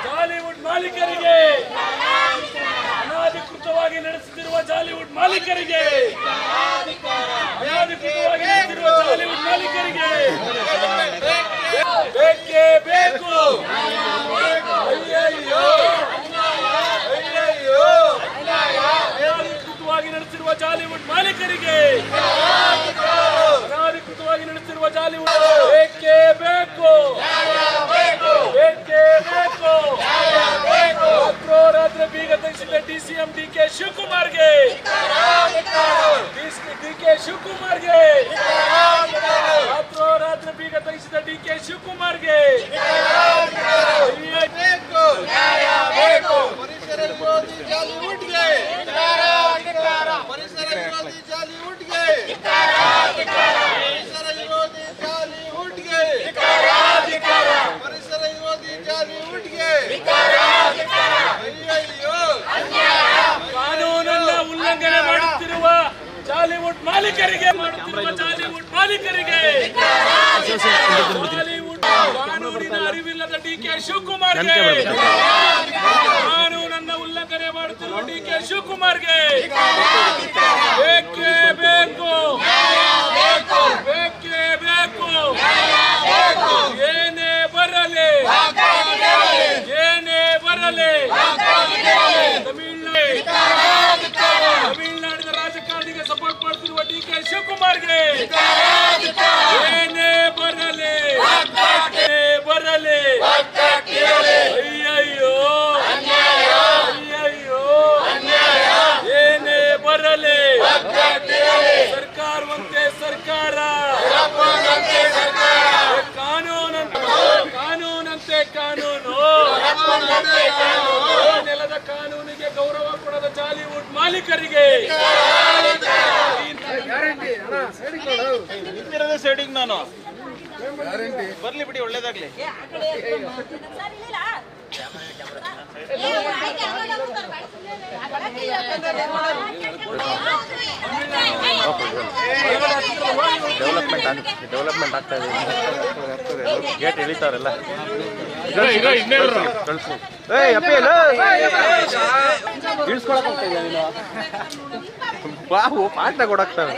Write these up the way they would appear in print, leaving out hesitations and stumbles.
ಜಾಲಿವುಡ್ ಮಾಲೀಕರಿಗೆ ಅನಾಧಿಕೃತವಾಗಿ ನಡೆಸುತ್ತಿರುವ ಜಾಲಿವುಡ್ ಮಾಲೀಕರಿಗೆ ಜಾಲಿವುಡ್ ಮಾಲೀಕರಿಗೆ ಬೇಕೇ ಬೇಕು. ಅನಾಧಿಕೃತವಾಗಿ ನಡೆಸಿರುವ ಜಾಲಿವುಡ್ ಮಾಲೀಕರಿಗೆ ಅನಾಧಿಕೃತವಾಗಿ ನಡೆಸಿರುವ ಜಾಲಿವುಡ್ ಬೇಕೇ ಬೇಕು. ರಾತ್ರಿ ಬೀಗ ತೆಗೆಸಿದ ಡಿಸಿಎಂ ಡಿಕೆ ಶಿವಕುಮಾರ್ಗೆ ರಾತ್ರಿ ಬೀಗ ತೆಗೆಸಿದ ಡಿಕೆ ಶಿವಕುಮಾರ್ಗೆ ಪರಿಸರ ವಿರೋಧಿ ಜಾಲಿವುಡ್ಗೆ ಪರಿಸರ ವಿರೋಧಿ ಜಾಲಿವುಡ್ಗೆ ಪರಿಸರ ವಿರೋಧಿ ಜಾಲಿವುಡ್ಗೆ ಪರಿಸರ ವಿರೋಧಿ ಜಾಲಿವುಡ್ಗೆ ಕಾನೂನನ್ನ ಉಲ್ಲಂಘನೆ ಮಾಡುತ್ತಿರುವ ಜಾಲಿವುಡ್ ಮಾಲೀಕರಿಗೆ ಕಾನೂನಿನ ಅರಿವಿಲ್ಲದ ಡಿಕೆ ಶಿವಕುಮಾರ್ಗೆ ಕಾನೂನನ್ನ ಉಲ್ಲಂಘನೆ ಮಾಡುತ್ತಿರುವ ಡಿಕೆ ಶಿವಕುಮಾರ್ಗೆ ಬೇಕೇ ಬೇಕು. ಬೇಕೇ ಬೇಕು. ಏನೇ ಬರಲಿ ತಮಿಳುನಾಡಿನ ರಾಜಕಾರಣಿಗೆ ಸಪೋರ್ಟ್ ಮಾಡ್ತಿರುವ ಡಿಕೆ ಶಿವಕುಮಾರ್ಗೆ ಏನೇ ಬರಲಿ ಅಯ್ಯಯ್ಯೋ ಏನೇ ಬರಲಿ ಸರ್ಕಾರವಂತೆ ಸರ್ಕಾರ ಕಾನೂನಂತೆ ಕಾನೂನು ನೆಲದ ಕಾನೂನಿಗೆ ಗೌರವ ಕೊಡದ ಜಾಲಿವುಡ್ ಮಾಲೀಕರಿಗೆ ಸೈಡಿಂಗ್ ನಾನು ಬರ್ಲಿ ಬಿಡಿ ಒಳ್ಳೇದಾಗ್ಲಿ. ಡೆವಲಪ್ಮೆಂಟ್ ಆಗ್ತಾ ಇದೆ. ಗೇಟ್ ಇಳಿತಾರಲ್ಲ ಇಳಿಸ್ಕೊಳಕ್ ಹೋಗ್ತಾ ಇದೆಯಾ ನೀನು? ಬಾವು ಪಾಠ ಕೊಡಾಕ್ತಾವೆ.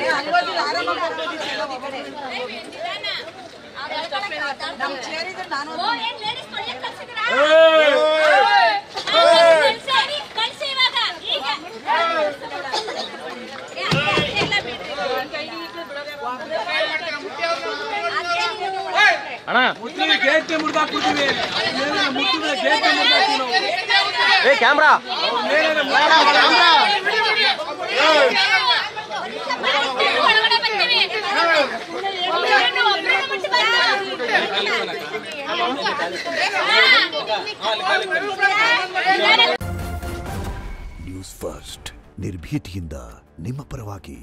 ಅಣ್ಣ ಗೇಟ್ ಮುರಿದಾಕ್ಬಿಡ್ತೀವಿ. ಏ ಕ್ಯಾಮ್ರಾ ನ್ಯೂಸ್ ಫಸ್ಟ್ ನಿರ್ಭೀತಿಯಿಂದ ನಿಮ್ಮ ಪರವಾಗಿ.